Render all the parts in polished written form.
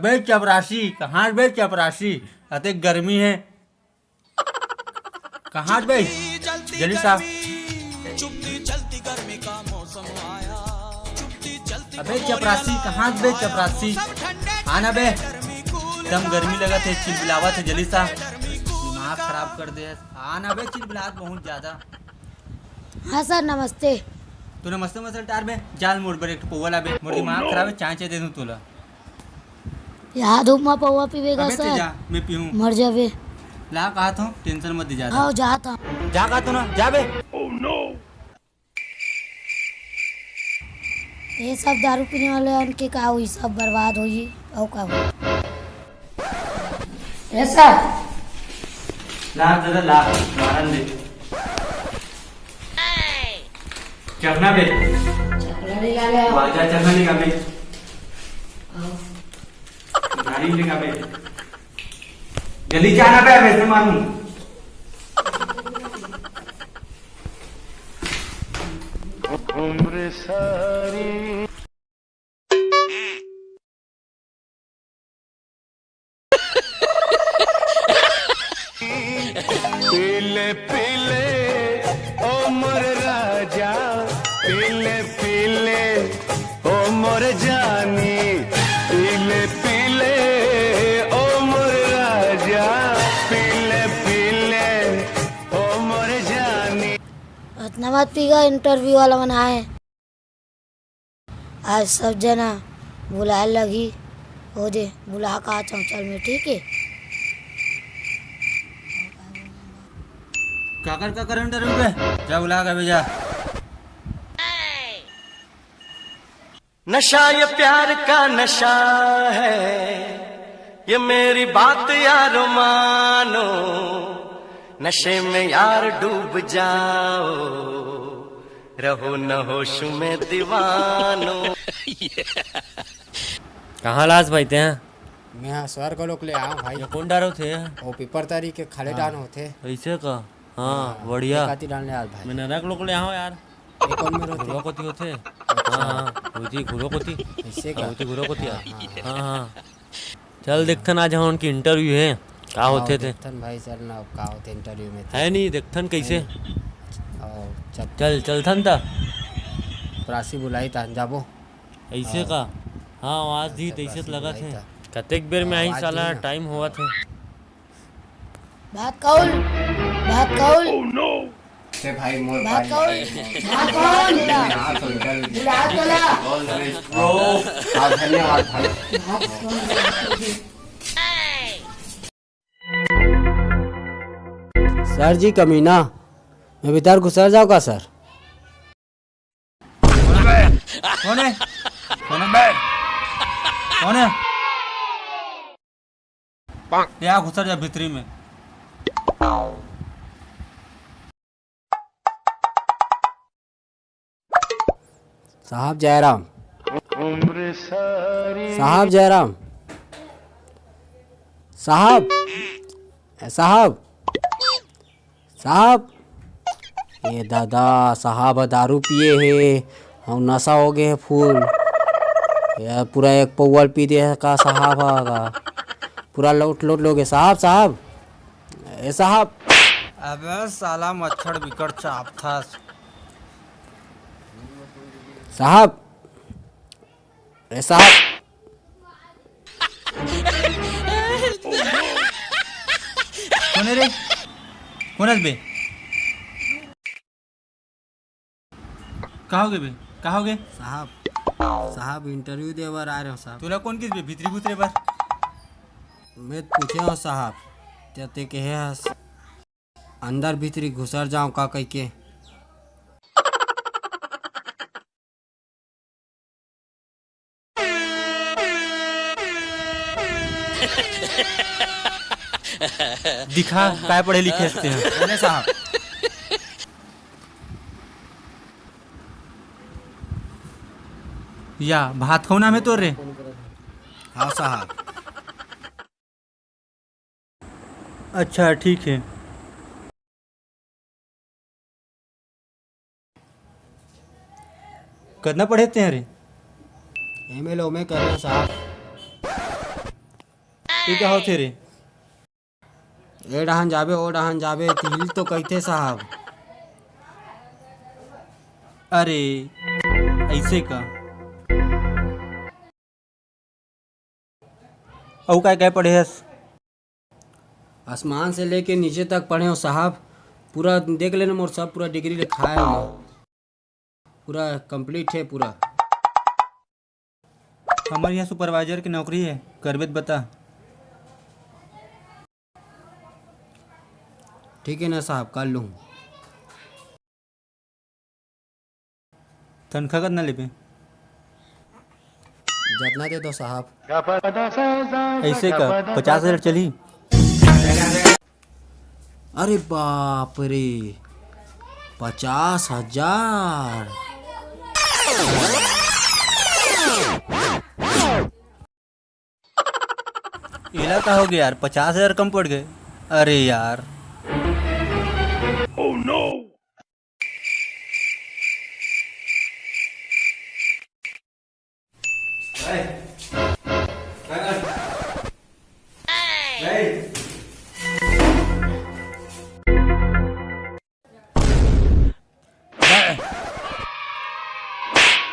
अबे चपरासी, कहाँ बे चपरासी? अते गर्मी है, कहाँ बे? जल्दी साहब। अबे चपरासी, कहाँ बे चपरासी? आना बे, एकदम गर्मी लगा थे, चिलबिलावा थे, जल्दी सा, दिमाग खराब कर दे। आना बे, चिलबिलात बहुत ज्यादा। हाँ सर नमस्ते। तू नमस्ते मसल टार बे, जाल मोड़ पर एक पौवा ला बे, मोर दिमाग खराब है, चाय दे दूं तोला। यहाँ धूप में पौवा पीवेगा अबे सर? जा, मैं पीऊं। मर जावे। ला कहा था, टेंशन मत दे ज्यादा। हाँ जाता। जा कहा तो ना, जा बे। ये सब दारू पीने वाले उनके का हुई, सब बर्बाद हुई और का हुई ऐसा। ला दादा ला, मारन दे। चखना बे, चकला निकाल ले। वाजा चखना निकाल बे, गाड़ी निकाल बे, जल्दी जाना बे, वैसे मानूं। उम्र सारी पीले पीले ओ मोर राजा, पीले पीले ओ मोर जानी, पीले पीले ओ मोर राजा, पीले पीले ओ मोर जानी। इतना मत पीगा, इंटरव्यू वाला बना है आज। सब जना बुलाए लगी हो दे, बुला का चौचल में, ठीक है? काकर का करंट बे, जा बुला के भेजा। नशा ये प्यार का नशा है, ये मेरी बात यार मानो, नशे में यार डूब जाओ, रहो न होश में दीवानो। कहाँ लाज भाई ते हैं? मैं यहाँ स्वर को लोग ले आऊँ भाई। ये कौन डारो थे? वो पेपर तारी के खाले डान होते। ऐसे का? हाँ बढ़िया। काती डालने आज भाई। मैं नरक लोग ले आओ यार। एक और में रोते। घुरो कोती होते। हाँ हाँ होती घुरो कोती। ऐसे का? होती घुरो कोती यार। हाँ हाँ चल देखथन आज हम उनकी इंटरव्यू है, क्या होते थे? देखथन भाई सर ना का होते इंटरव्यू में। है नहीं देखथन कैसे? जब चल चलथन ता प्रासी बुलाई था जाबो। ऐसे का? हाँ आवाज दी तैसे लगा थे। कतेक बेर में आई आवाज साला दी ना। टाइम हुआ थे। बात कौल, बात कौल, से भाई मोर बात कौल, बात कौल बुला, बुला चला। धन्यवाद भाई। सर जी कमीना, मैं भीतर घुसर जाऊँ का सर? कौन है? कौन है बे? कौन है? यहाँ घुसर जा भीतरी में। साहब जयराम, उम्र सारी साहब जयराम, साहब, साहब, साहब, ये दादा साहब दारू पिए है और नशा हो गए है फूल। यार पूरा एक पौवल पी दिया का साहब आगा, पूरा लौट लौट लोगे साहब। साहब ए साहब। अबे साला मच्छर बिकट चाप था। साहब ए साहब। कौन है रे? कौन है बे? कहाँ हो गए बे? कहाँ हो गए? साहब, साहब इंटरव्यू दे बार आ रहे हो साहब। तोला कौन किस बे? भीतरी घुसरे बार। मैं पूछे हो साहब, ते कहे हस अंदर भीतरी घुसर जाऊं का कह के। दिखा काय पढ़े लिखे हंसते हैं। बोले साहब। या भात खाना में तो रे। हाँ साहब। अच्छा ठीक है। कितना पढ़े थे रे? MLO में कर रहे हैं साहब। ये क्या होते रे? ए डहान जाबे ओ डहान जाबे तिल तो कहते साहब। अरे ऐसे का औ काय पढ़े हस? आसमान से लेके नीचे तक पढ़े हो साहब। पूरा देख लेना मोर सब पूरा डिग्री लिखा है हुआ। पूरा कंप्लीट है पूरा। हमारे यहाँ सुपरवाइजर की नौकरी है, करबे तो बता। ठीक है ना साहब, कर लूँ। तनख्वाह कितना लेबे? जितना दे दो साहब। ऐसे का 50,000 चली? अरे बाप रे, 50,000। इला का हो गया यार, 50,000 कम पड़ गए। अरे यार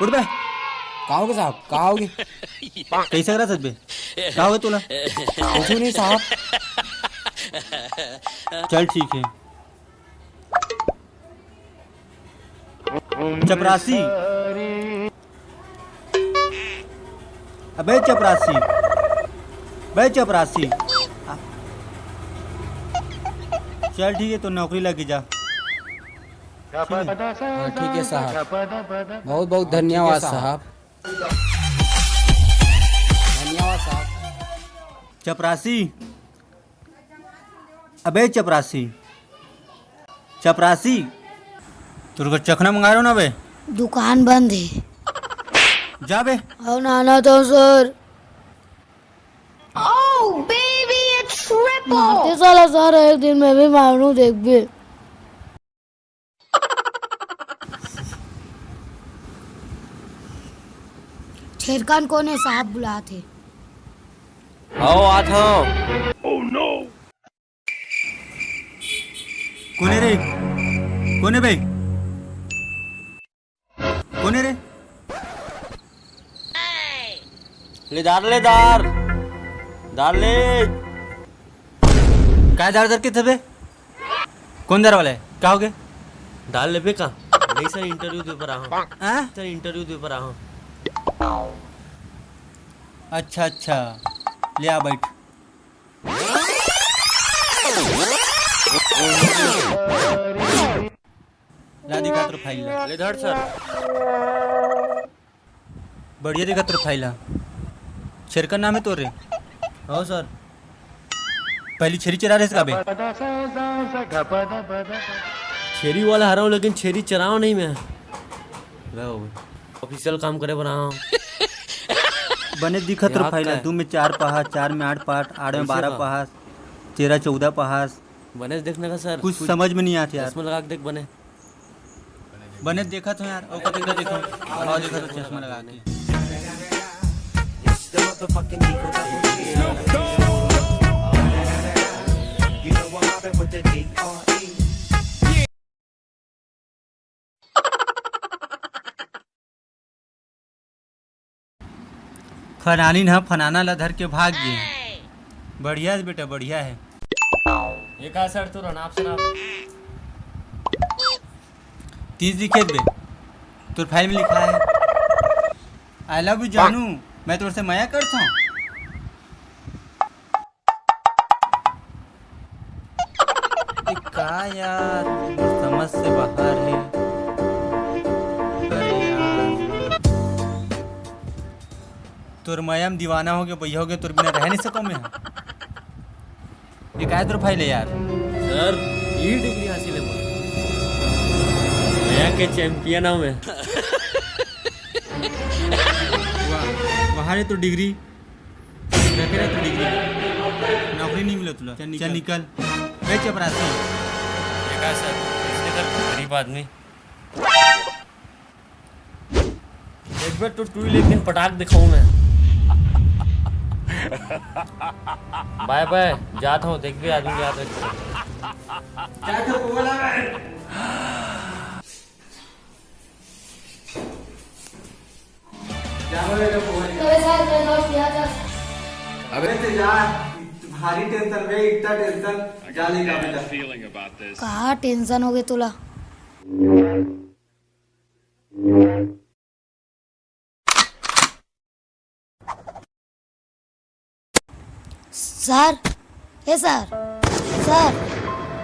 उठ बे। कहोगे साहब, कहोगे? कैसे करा सकबे? क्या हो तुला? कुछ नहीं साहब। चल ठीक है। चपरासी, अबे चपरासी, बे चपरासी। चल ठीक है, तो नौकरी लगी जा। हाँ ठीक है साहब, बहुत बहुत धन्यवाद साहब। धन्यवाद साहब। चपरासी, अबे चपरासी, चपरासी, तुरको चखना मंगा रहा हूँ ना बे। दुकान बंद है। जा बे। और नाना तो सर मारते साला सर, एक दिन मैं भी मारूं देख बे। शेरखान कौन है साहब, बुलाते? आओ आता हूँ। कौन है रे? कौन है बे? कौन है रे? ले दार ले। काय दार दर के थे बे? कौन दार वाला है? क्या हो गया? दाल ले बे का? नहीं सर, इंटरव्यू दे पर आ हूँ। हाँ? सर इंटरव्यू दे पर आ हूँ। अच्छा अच्छा, ले आ बैठ। ला दिखा तेरे फाइल ला। ले धड़ सर। बढ़िया दिखा तेरे फाइल ला। शेरखान नाम है तोरे? हाँ सर। पहली छेरी चरा रहे इसका बे? छेरी वाला हरा हूँ, लेकिन छेरी चराओ नहीं मैं। ऑफिशियल काम करे बना हूँ। बने दिखा तेरे याद फाइल ला। का है? 2 में 4 पहास, 4 में 8 पाठ, 8 में 12 का? पहास, 13 14 पहास। बने देखने का सर। कुछ समझ में नहीं आते यार। चश्मा लगा के देख बने। बने देखा तो यार, और देखा देखो, और देखा तो चश्मा लगा के। फनानी ना फनाना ला धर के भाग गए। बढ़िया है बेटा, बढ़िया है। ये कहा सर, तू रनाप शनाप 30 दिखे बे, तोर फाइल में लिखा है आई लव यू जानू, मैं तोर से माया करता हूँ। का यार समझ से बाहर है। अरे यार तोर माया में दीवाना हो गया, भैया हो गया, तोर बिना रह नहीं सको मैं। ये का तोर फाइल है यार? सर ये डिग्री हासिल है मुझे। नया के चैंपियन हूँ मैं। वहाँ है तो डिग्री रखे रहे, तो डिग्री नौकरी नहीं मिले तुला। चल निकल बे चपरासी। देखा सर, इसने कर गरीब आदमी। एक बार तो तू लेकिन पटाख दिखाऊं मैं। बाय बाय, जाता हूँ, देख भी आदमी याद रखते। क्या तो बोला मैं? क्या बोलेगा बोल? तो ऐसा है दोस्त याद है। अबे तो जा, भारी टेंशन में इतना टेंशन जाने का बेटा। कहाँ टेंशन हो गई तुला? सर, ए सर, सर,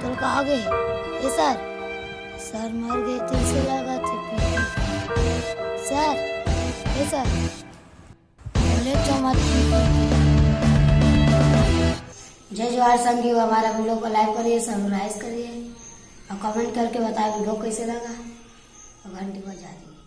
तुम कहाँ गए? ए सर, सर मर गए थे, इसे लगा थे पीछे। सर, ए सर, बोले तो मत पीछे। जय जवाहर संघीय, हमारा वीडियो को लाइक करिए, सब्सक्राइब करिए और कमेंट करके बताइए वीडियो कैसे लगा और घंटी बजा दी।